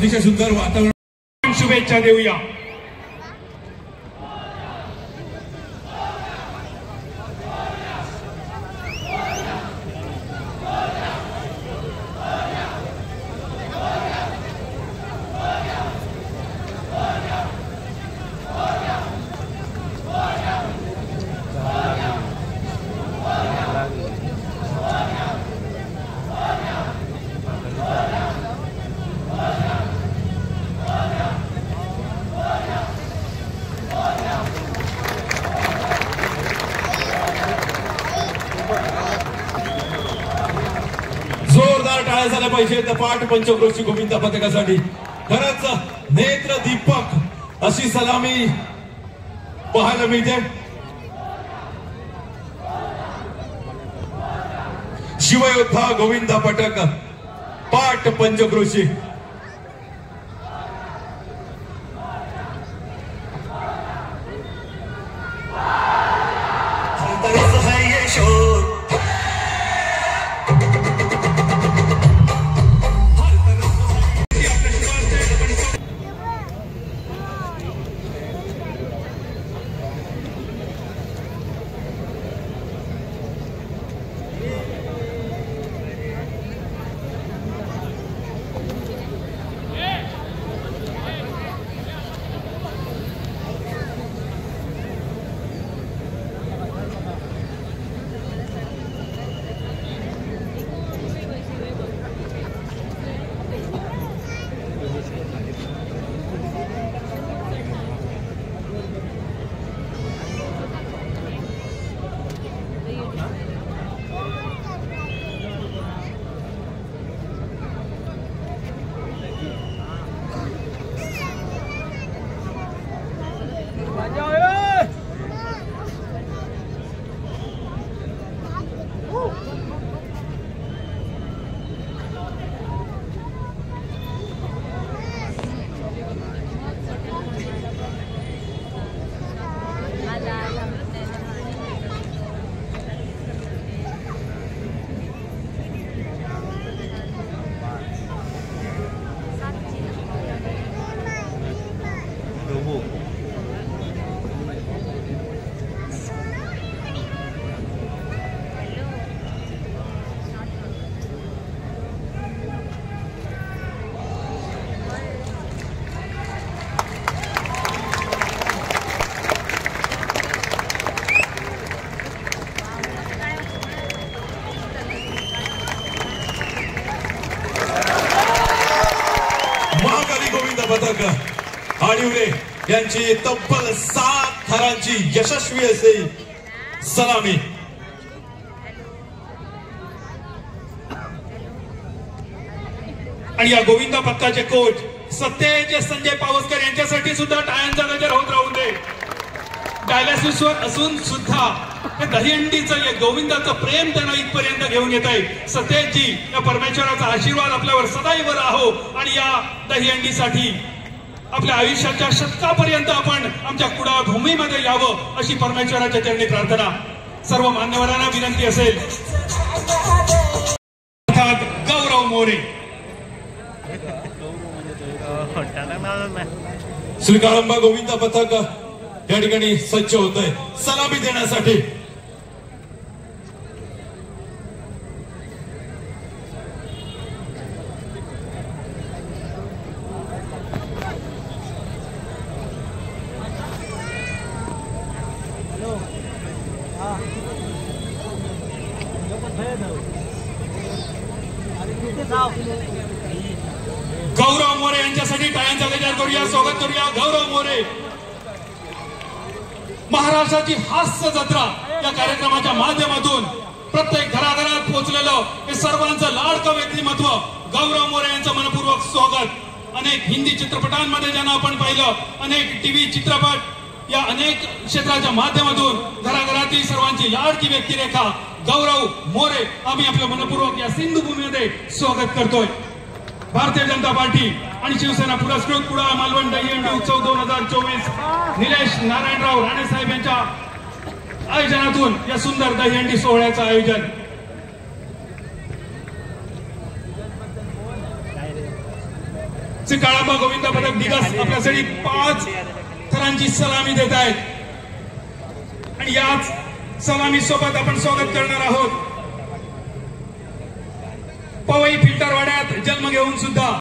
अतिशय सुंदर वातावरण शुभेच्छा देऊया। टाळ्या झाल्या पाहिजे त्या पाठ पंचक्रोशी गोविंदा पथकासाठी। खरंच नेत्र दीपक अशी सलामी पाहायला मिळते। शिवयोद्धा गोविंदा पथक पाठ पंचक्रोशी। आडिवरे यांची तब्बल 7 थरांची यशस्वी असे सलामी। आणि या गोविंदा पथकाचे कोच सतेज संजय पावसकर यांच्यासाठी सुद्धा टाळ्यांचा गजर होत राहू दे। डायलिसिसवर असून सुद्धा दहीहंडीचं गोविंदाचं प्रेम त्यांना इथपर्यंत घेऊन येत आहे। सतेजजी, या परमेश्वराचा आशीर्वाद आपल्यावर सदैव राहो आणि या दहीहंडीसाठी आपल्या आयुष्याच्या शतकापर्यंत आपण आमच्या कुडा भूमीमध्ये यावं अशी परमेश्वराच्या चरणी प्रार्थना। सर्व मान्यवरांना विनंती असेल अर्थात गौरव मोरे श्री काळंबा गोविंदा पथक या ठिकाणी सज्ज होत आहे सलामी देण्यासाठी। गौरव मोरे यांच्यासाठी टाळ्यांचा गजर करूया, स्वागत करूया गौरव मोरे। महाराष्ट्राची हास्य जत्रा या कार्यक्रमाच्या माध्यमातून प्रत्येक घराघरात पोहोचलेलं हे सर्वांचं लाडकं व्यक्तिमत्व गौरव मोरे यांचं मनपूर्वक स्वागत। अनेक हिंदी चित्रपटांमध्ये ज्यांना आपण पाहिलं, अनेक टीव्ही चित्रपट या अनेक क्षेत्राच्या माध्यमातून घराघरातील सर्वांची लाडकी व्यक्तिरेखा गौरव मोरे आम्ही आपल्या मनपूर्वक या सिंधुभूमीमध्ये स्वागत करतोय। भारतीय जनता पार्टी आणि शिवसेना पुरस्कृत कुडा मालवण दहीहंडी उत्सव 2024 निलेश नारायणराव राणे साहेब यांच्या आयोजनातून या सुंदर दहीहंडी सोहळ्याचं आयोजन। श्री काळाबा गोविंद पदक दिग्गज आपल्यासाठी 5 थरांची सलामी देत आहेत आणि याच सलामी सोबत आपण स्वागत करणार आहोत पवई फिल्टरवाड्यात जन्म घेऊन सुद्धा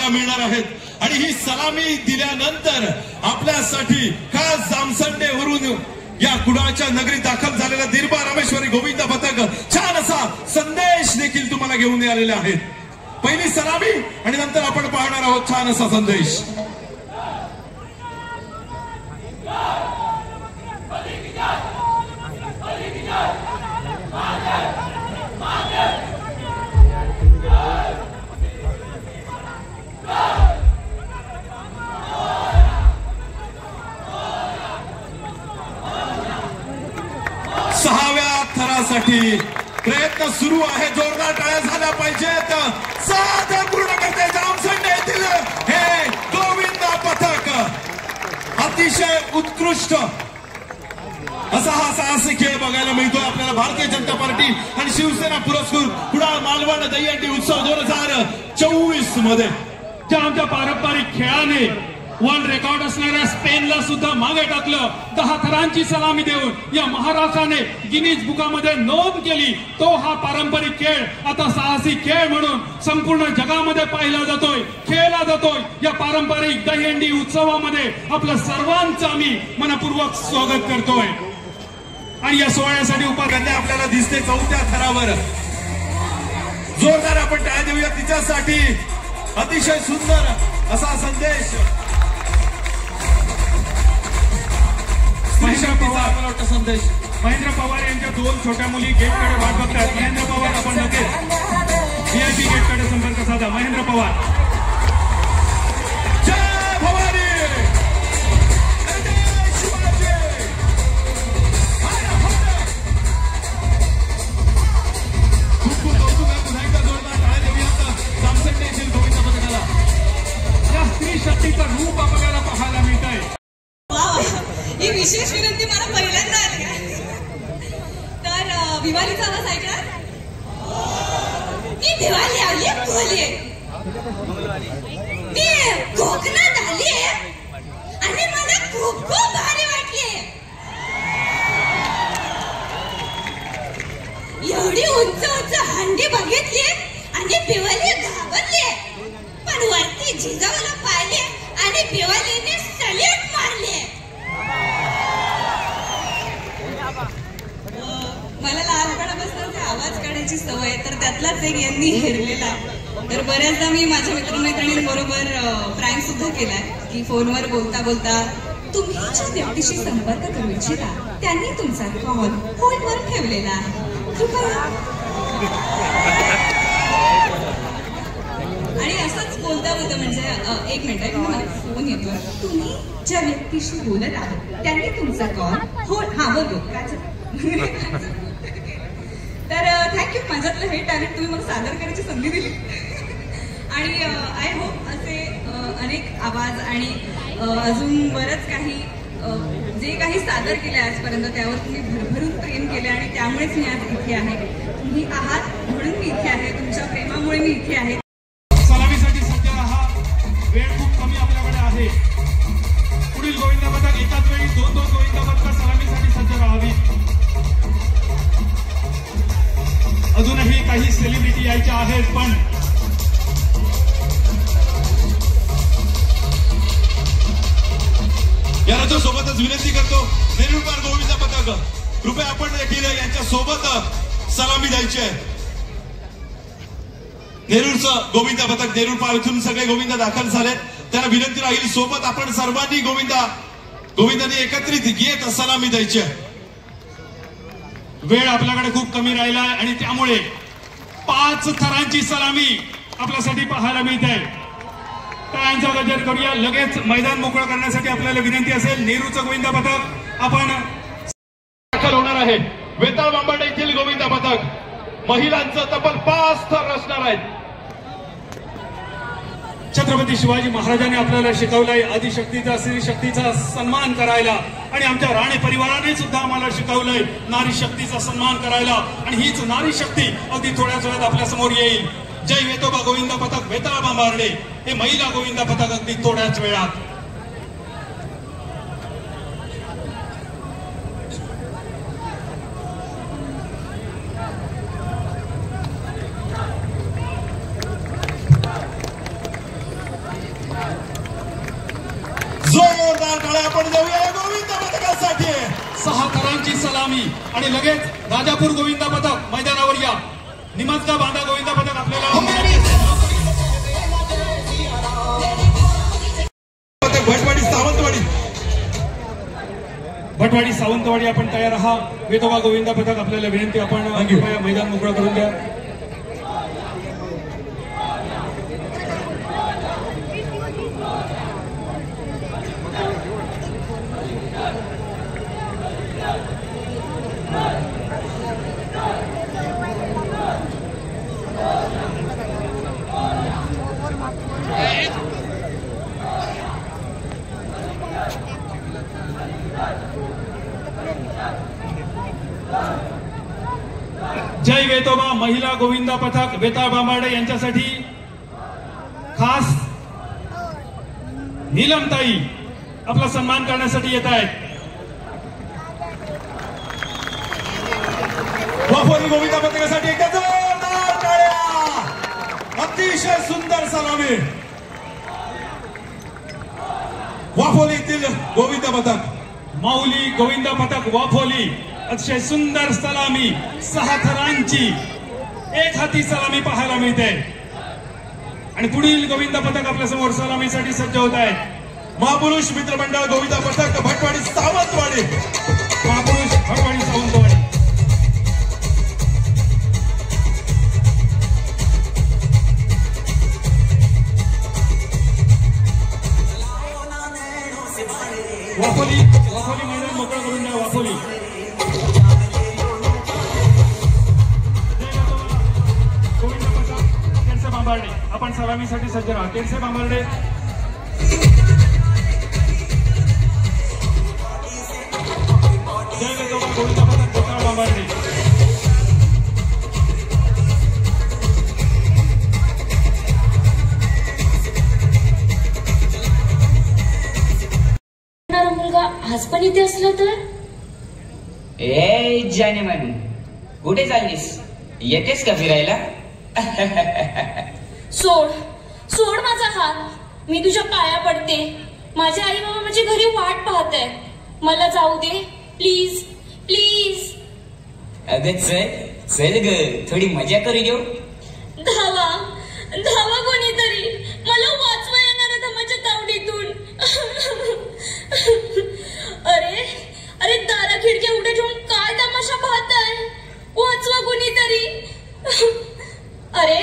मिळणार आहेत आणि ही सलामी दिल्यानंतर आपल्यासाठी खास जामसंडेवरून या कुडाळच्या नगरीत दाखल झालेला दिरबा रामेश्वरी गोविंद पथक छान असा संदेश देखील तुम्हाला घेऊन आलेले आहेत. पहिली सलामी आणि नंतर आपण पाहणार आहोत छान असा संदेश. थरासाठी प्रयत्न सुरू आहे. जोरदार टाळ्या झाल्या पाहिजेत. साधन पूर्ण करते जामसंडे येथील हे गोविंद पथक. अतिशय उत्कृष्ट असा हा साहसी खेळ बघायला मिळतोय आपल्याला. भारतीय जनता पार्टी आणि शिवसेना पुरस्कृत कुडाळ मालवण दहीहंडी उत्सव 2024 मध्ये ज्या आमच्या पारंपरिक खेळाने वर्ल्ड रेकॉर्ड असणाऱ्या स्पेनला सुद्धा मागे टाकलं. 10 थरांची सलामी देऊन या महाराष्ट्राने गिनीज बुकामध्ये नोंद केली. तो हा पारंपरिक खेळ आता साहसी खेळ म्हणून संपूर्ण जगामध्ये पाहिला जातोय, खेळला जातोय. या पारंपरिक दहीहंडी उत्सवामध्ये आपल्या सर्वांचं आम्ही मनपूर्वक स्वागत करतोय आणि या सोहळ्यासाठी उपाध्याय आपल्याला दिसते 4थ्या थरावर. जोरदार आपण टाळ्या देऊया तिच्यासाठी. अतिशय सुंदर असा संदेश. संदेश महेंद्र पवार यांच्या 2 छोट्या मुली गेटकडे वाट बघतात. महेंद्र पवार आपण लगेच VIP गेटकडे संपर्क साधा. महेंद्र पवार. जय भवानी. खूप खूप कौतुक आहे. पुन्हा एकदा जोरदार टाळ्या देऊयात जामसंडे येथील गोविंद पथकाला. या स्त्री शक्तीचं रूप आपल्याला पाहायला मिळत आहे. ही विशेष विनंती मला पहिल्यांदा आली आहे. तर दिवाळीचा आवाज ऐकणार. मी दिवाळी आली बोलिये. मी कोकणात आली आणि मला खूप खूप भारी वाटली. एवढी उंच उंच हंडी बघितली आणि दिवाळी घाबरली. पण वरती जिजाऊला पाहिले आणि दिवाळीने सल्यूट मारले. मला लहानपणापासून आवाज काढायची सवय, तर त्यातलाच एक यांनी हेरलेला. तर बऱ्याचदा मी माझ्या मित्रमैत्रिणींबरोबर प्रँक सुद्धा केलाय की फोनवर बोलता बोलता तुम्ही ज्या व्यक्तीशी संपर्क करू इच्छिता त्यांनी तुमचा कॉल होल्डवर ठेवलेला आहे, कृपया. आणि असंच बोलता बोलता एक मिनिट मला फोन येतोय. तुम्ही ज्या व्यक्तीशी बोलत आहात त्यांनी तुमचा कॉल हो हा बोलतो तर थँक्यू. माझ्यातलं हे टॅलेंट तुम्ही मला सादर करायची संधी दिली आणि आय होप असे अनेक आवाज आणि अजून बरंच काही जे काही सादर केले आजपर्यंत त्यावर तुम्ही भरभरून प्रेम केले आणि त्यामुळेच मी आज इथे आहे. तुम्ही आहात म्हणून मी इथे आहे, तुमच्या प्रेमामुळे मी इथे आहे. सलामीसाठी सज्ज राहा. वेळ खूप कमी आपल्याकडे आहे. पुढील गोविंदा पथक एकाच वेळी 2-2 गोविंदा पथक सलामीसाठी सज्ज राहावी. अजूनही काही सेलिब्रिटी यायच्या आहेत पण याच्या सोबतच विनंती करतो नेरुळपार गोविंदा पथक कृपया आपण देखील यांच्या सोबत सलामी द्यायची आहे. नेरूळचं गोविंदा पथक नेरुळपार इथून सगळे गोविंदा दाखल झालेत. त्यांना विनंती राहील सोबत आपण सर्वांनी गोविंदांनी एकत्रित येत सलामी द्यायची आहे. वेळ आपल्याकडे खूप कमी राहिला आहे आणि त्यामुळे 5 थरांची सलामी आपल्यासाठी पाहायला मिळते. टाळ्यांचा गजर करूया. लगेच मैदान मोकळं करण्यासाठी आपल्याला विनंती असेल. नेरूळचं गोविंदा पथक आपण दाखल होणार आहे. वेताळ बांबाडे येथील गोविंदा पथक महिलांचं तब्बल 5 थर असणार आहेत. छत्रपती शिवाजी महाराजांनी आपल्याला शिकवलंय आदिशक्तीचा स्त्री शक्तीचा सन्मान करायला आणि आमच्या राणे परिवाराने सुद्धा आम्हाला शिकवलंय नारी शक्तीचा सन्मान करायला आणि हीच नारी शक्ती अगदी थोड्याच वेळात आपल्या समोर येईल. जय वेतोबा गोविंदा पथक वेताळ बांबार्डे हे महिला गोविंदा पथक अगदी थोड्याच वेळात. जोरदार टाळ्या आपण देऊया गोविंदा पथकासाठी. 6 थरांची सलामी आणि लगेच राजापूर गोविंदा पथक मैदानावर या. निमजगा बांधा गोविंदा पथक आपल्याला भटवाडी सावंतवाडी आपण तयार आहात. वेतोबा गोविंदा पथक आपल्याला विनंती आपण कृपया मैदान मोकळं करून द्या. जय वेतोबा महिला गोविंदा पथक वेताळ बांबार्डे यांच्यासाठी खास नीलमताई आपला सन्मान करण्यासाठी येत आहेत. वाफोली गोविंदा पथकासाठी एकदा जोरदार टाळ्या. अतिशय सुंदर सलामी वाफोली येथील गोविंदा पथक. माऊली गोविंदा पथक वाफोली अतिशय सुंदर सलामी 6 थरांची एक हाती सलामी पाहायला मिळते आणि पुढील गोविंदा पथक आपल्या समोर सलामीसाठी सज्ज होत आहेत. महापुरुष मित्रमंडळ गोविंदा पथक भटवाडी सावंतवाडी. महापुरुष भटवाडी सावंतवाडी. वाफोली मैदान मोकळं करून द्या. वाफोली गोविंदा पथक तेरसे बांबार्डे आपण सलामीसाठी सज्ज राहा. तेरसे बांबार्डे जय वेतोबा गोविंदा पथक वेताळ बांबार्डे. मुलगा आज पण इथे असला तर ए जाने मन कुठे चाललीस? येतेस का फिरायला? सोड सोड माझा हात. मी तुझ्या पाया पडते. माझे आई बाबा माझ्या घरी वाट पाहत आहे. मला जाऊ दे प्लीज प्लीज. अगं चल ग थोडी मजा करू देऊ. धावा धावा कोणीतरी मला वाचवा येणार धमाच्या तावडीतून. अरे अरे दारा खिडक्या उड्या ठेवून काय तमाशा पाहताय? वाचवा कोणीतरी. अरे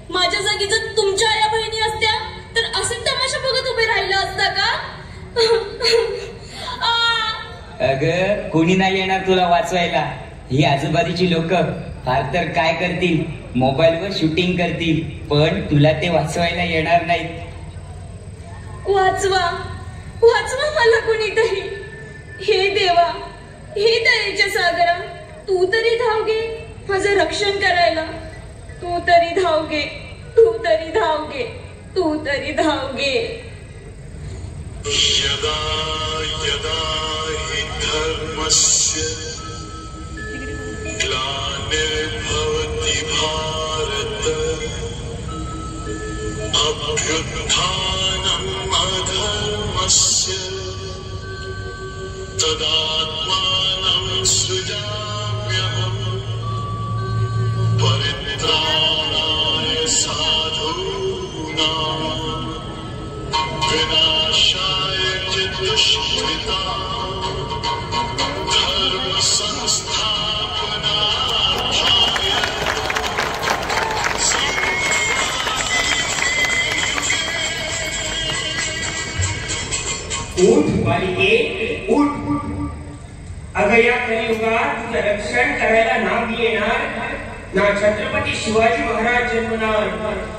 माझ्या जागी जर तुमच्या आया बहिणी असत्या तर असे तमाशा बघत कोणी नाही येणार तुला वाचवायला. ही आजूबाजूची लोक फार तर काय करतील, मोबाईलवर शूटिंग करतील, पण तुला ते वाचवायला येणार नाहीत. वाचवा वाचवा मला कोणीतरी. हे देवा, हे दयेच्या सागरा, तू तरी धाव घे माझं रक्षण करायला. तू तरी धाव घे, तू तरी धाव घे, तू तरी धाव घे. यदा यदा हि धर्मस्य ग्लानिर्भवति भारत अभ्युत्थानम् अधर्मस्य तदात्मानं सृजाम्यहम् परित्राणाय साधूनां विनाशाय च दुष्कृतां धर्म संस्थापनार्थाय उठ बालिके उठ. अगं या कलियुगात तुझं रक्षण करायला ना मी येणार, ना छत्रपती शिवाजी महाराज जन्मणार,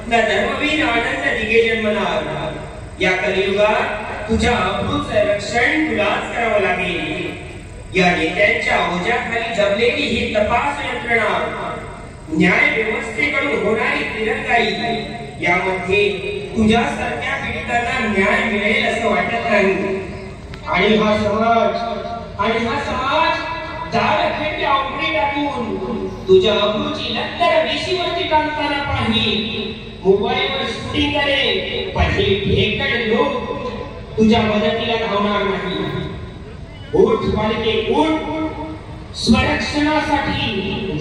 ना धर्मवीर आनंद दिघे जन्मणार. या कलियुगात तुझ्या अब्रूचं रक्षण तुलाच करावं लागेल. या नेत्यांच्या ओझ्याखाली जमलेली ही तपास यंत्रणा, न्याय व्यवस्थेकडून होणारी दिरंगाई, यामध्ये तुझ्यासारख्या पीडितांना न्याय मिळेल असं वाटत नाही. आणि हा समाज दार खेळते अवघडी टाकून तुझ्या अब्रूची नंतर वेशीवरती टाकताना पाहिजे. मोबाईलवर शूटिंग करेल, पण हे भेकड लोक तुझ्या मदतीला धावणार नाही. उठ बालिके उठ. स्वरक्षणासाठी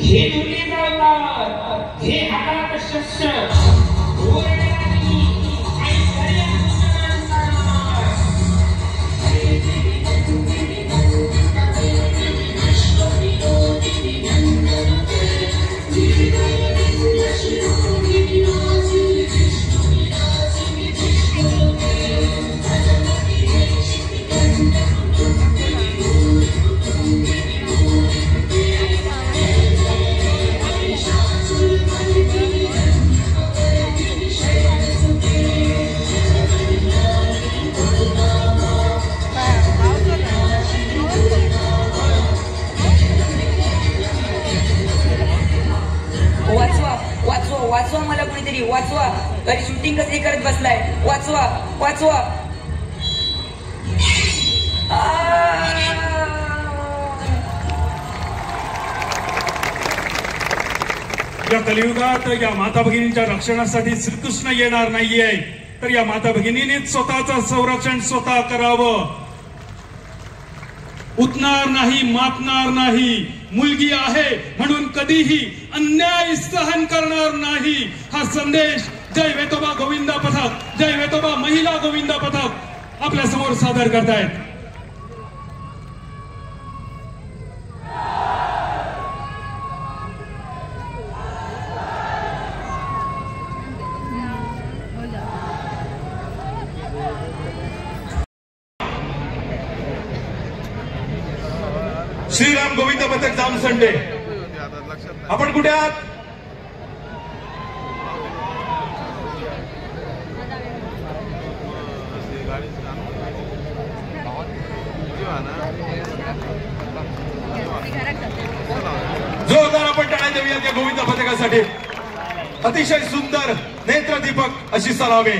घे दुर्गेचा अवतार, घे हातात शस्त्र, ओरडणारी आणि खऱ्या दुश्मनांचा नाश. वाचवा मला कोणीतरी, वाचवा. घरी शूटिंग कसली करत बसलाय, वाचवा वाचवा. या कलियुगात या माता भगिनींच्या रक्षणासाठी श्रीकृष्ण येणार नाहीये, तर या माता भगिनींनीच स्वतःचं संरक्षण स्वतः करावं. उठणार नाही, मातणार नाही, मुलगी आहे म्हणून कधीही अन्याय सहन करणार नाही, हा संदेश जय वेतोबा गोविंदा पथक, जय वेतोबा महिला गोविंदा पथक आपल्या समोर सादर करतायत. श्रीराम गोविंद पथक जामसंडे, आपण कुठे आहात? जोरदार आपण टाळ्या देऊयात या गोविंद पथकासाठी. अतिशय सुंदर नेत्रदीपक अशी सलामी.